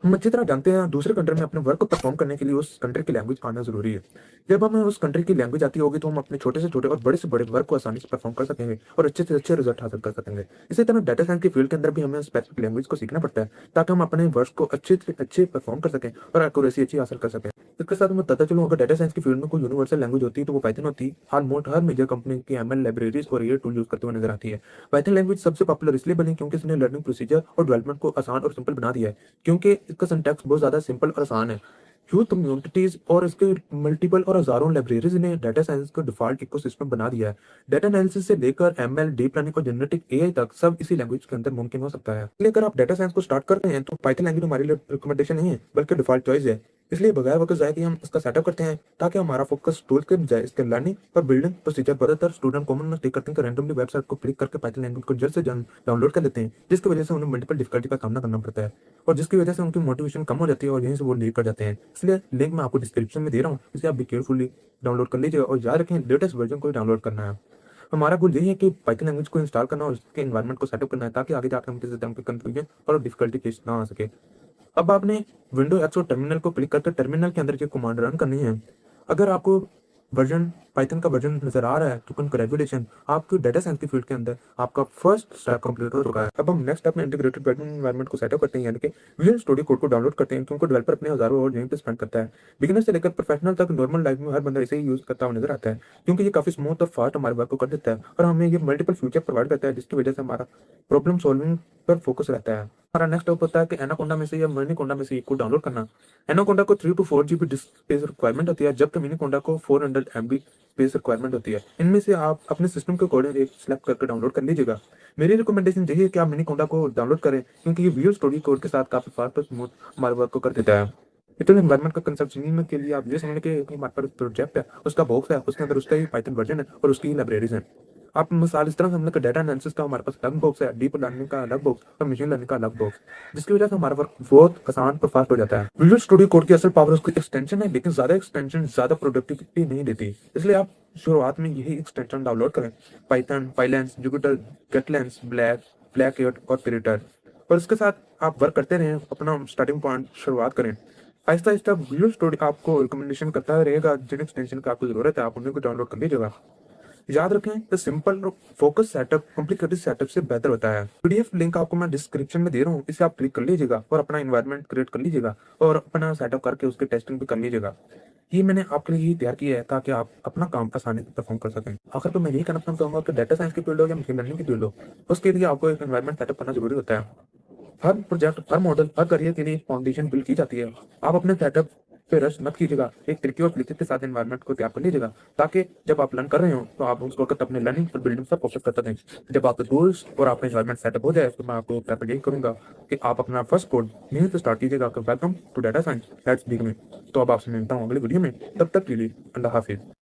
हम अच्छी तरह जानते हैं दूसरे कंट्री में अपने वर्क को परफॉर्म करने के लिए उस कंट्री की लैंग्वेज आना जरूरी है। जब हमें उस कंट्री की लैंग्वेज आती होगी तो हम अपने छोटे से छोटे और बड़े से बड़े वर्क को आसानी से परफॉर्म कर सकेंगे और अच्छे से अच्छे रिजल्ट हासिल कर सकेंगे। इसी तरह डाटा साइंस की फील्ड के अंदर भी हमें स्पेसिफिक लैंग्वेज को सीखना पड़ता है ताकि हम अपने वर्क को अच्छे से अच्छे परफॉर्म कर सकें और एक्यूरेसी अच्छी हासिल कर सकें। इसके साथ मैं बताता चलूँ, अगर डाटा साइंस की फील्ड में कोई यूनिवर्सल लैंग्वेज होती है तो वो पाइथन होती है। ऑलमोस्ट हर मेजर कंपनी की एमएल लाइब्रेरीज और ये टूल यूज करते हुए नजर आती है। पाइथन लैंग्वेज सबसे पॉपुलर इसलिए बनी क्योंकि इसने लर्निंग प्रोसीजर और डेवलपमेंट को आसान और सिंपल बना दिया है, क्योंकि इसका सिंटैक्स बहुत ज्यादा सिंपल और आसान है। ह्यूज कम्युनिटीज और इसके मल्टीपल और हजारों लाइब्रेरीज ने डाटा साइंस को डिफॉल्ट इकोसिस्टम बना दिया है। डाटा एनालिसिस से लेकर एमएल, डीप लर्निंग और जनरेटिव एआई तक सब इसी लैंग्वेज के अंदर मुमकिन हो सकता है। इसलिए अगर आप डाटा साइंस को स्टार्ट कर रहे हैं तो पाइथन लैंग्वेज हमारे लिए रिकमेंडेशन नहीं है बल्कि डिफॉल्ट चॉइस है। इसलिए बगैर वक्त जाए कि हम इसका सेटअप करते हैं ताकि हमारा फोकस टूल के बजाय इसके लर्निंग और बिल्डिंग प्रोसीजर। ज्यादातर स्टूडेंट कॉमन मिस्टेक करते हैं कि रैंडमली वेबसाइट को क्लिक करके पाइथन लैंग्वेज को जल्द से जल्द डाउनलोड कर लेते हैं, जिसकी वजह से उन्हें मल्टीपल डिफिकल्टी का सामना करना पड़ता है और जिसकी वजह से उनकी मोटिवेशन कम हो जाती है और यहीं से वो लीव कर जाते हैं। इसलिए लिंक मैं आपको डिस्क्रिप्शन में दे रहा हूँ, इसे आप भी केयरफुली डाउनलोड कर लीजिएगा और याद रखें लेटेस्ट वर्जन को डाउनलोड करना है। हमारा गोल यही है कि पाइथन लैंग्वेज को इंस्टॉल करना और उसके एनवायरनमेंट को सेटअप करना है ताकि आगे जाकर हम किसी तरह की कंफ्यूजन और डिफिकल्टी फेस ना आ सके। अब आपने विंडो एक्स और टर्मिनल को क्लिक करके टर्मिनल के अंदर ये कमांड रन करनी है। अगर आपको वर्जन पाइथन का वर्जन नजर आ रहा है तो कंग्रेचुलेशन, आपकी डाटा साइंस की फील्ड के अंदर आपका फर्स्ट स्टेप कंप्लीट हो चुका है। अब हम नेक्स्ट स्टेप में इंटीग्रेटेड बैकएंड एनवायरनमेंट को सेटअप करते हैं, यानी कि विजुअल स्टूडियो कोड को डाउनलोड करते हैं, क्योंकि डेवलपर अपने हजारों और यहीं पे स्पेंड करता है। बिगिनर से लेकर प्रोफेशनल तक नॉर्मल लाइफ में हर बंदा इसे ही यूज करता हुआ नजर आता है, क्योंकि ये काफी स्मूथ और फास्ट हमारे वर्क को कर देता है और हमें ये मल्टीपल फीचर प्रोवाइड करता है, जिसकी वजह से हमारा प्रॉब्लम सॉल्विंग पर फोकस रहता है। हमारा नेक्स्ट स्टेप होता है कि एनाकोंडा में से या मिनीकोंडा में से एक को डाउनलोड करना। एनाकोंडा को 3 to 4 GB disc space requirement होती है, जबकि मिनीकोंडा को 400 MB स्पेस रिक्वायरमेंट होती है। इनमें से आप अपने सिस्टम के अकॉर्डिंग एक सिलेक्ट करके डाउनलोड कर लीजिएगा। मेरी रिकमेंडेशन यही है कि आप मिनीकोंडा को डाउनलोड करें, क्योंकि ये विजुअल स्टूडियो कोड के साथ काफी फास्ट और स्मूथ हमारे वर्क को कर देता है। डिजिटल एनवायरनमेंट का कंसेप्ट समझने के लिए आप ये समझने कि हमारे पास प्रोजेक्ट है, उसका बॉक्स है, उसके अंदर उसका ही पाइथन वर्जन है और उसकी ही लाइब्रेरीज हैं। आप मिसाल इस तरह समझने का डाटा एनालिसिस का हमारे पास अलग बॉक्स है, डीप लर्निंग का अलग बॉक्स और मशीन लर्निंग का अलग बॉक्स, जिसकी वजह से हमारा वर्क बहुत आसान और फास्ट हो जाता है। विजुअल स्टूडियो कोड की असल पावर उसकी एक्सटेंशन है, लेकिन ज्यादा एक्सटेंशन ज्यादा प्रोडक्टिविटी नहीं देती। इसलिए आप शुरुआत में यही एक्सटेंशन डाउनलोड करें, पाइथन, पाइलेंस, जुपिटर, गेटलेंस, ब्लैक और प्रीटर, और इसके साथ आप वर्क करते रहें। अपना स्टार्टिंग पॉइंट शुरुआत करें। आहिस्ता आहिस्ता विजुअल स्टूडियो आपको रिकमेंडेशन करता रहेगा, जिन एक्सटेंशन की आपको जरूरत है आप उन्हें को डाउनलोड कर लीजिएगा। याद रखें the simple focus setup complicated setup से बेहतर होता है। पीडीएफ लिंक आपको मैं डिस्क्रिप्शन में दे रहा हूँ, इसे आप क्लिक कर लीजिएगा और अपना इन्वायरमेंट क्रिएट कर लीजिएगा और अपना सेटअप करके उसके टेस्टिंग भी कर लीजिएगा। ये मैंने आपके लिए ही तैयार किया है ताकि आप अपना काम आसानी से परफॉर्म कर सकें। आखिर तो मैं यही कहना चाहूंगा कि डाटा साइंस की फील्ड हो या मशीन लर्निंग की फील्ड हो, उसके लिए आपको एक एनवायरमेंट सेटअप करना जरूरी होता है। हर प्रोजेक्ट, हर मॉडल, हर करियर के लिए फाउंडेशन बिल्ड की जाती है। आप अपने सेटअप पे रश मत कीजिएगा, एक तरीके और तरीके के साथ एनवायरनमेंट को तैयार कर लीजिएगा ताकि जब आप लर्न कर रहे हो तो आप उस वक्त अपने लर्निंग और बिल्डिंग पर फोकस करते रहें। जब आपके टूल्स और आपका एनवायरनमेंट सेटअप हो जाए तो मैं आपको प्रेफर यही करूंगा कि आप अपना फर्स्ट कोड यहीं से स्टार्ट कीजिएगा। Welcome to data science let's begin. तो अब आपसे मिलता हूँ अगली वीडियो में, तब तक के लिए अल्लाह हाफिज।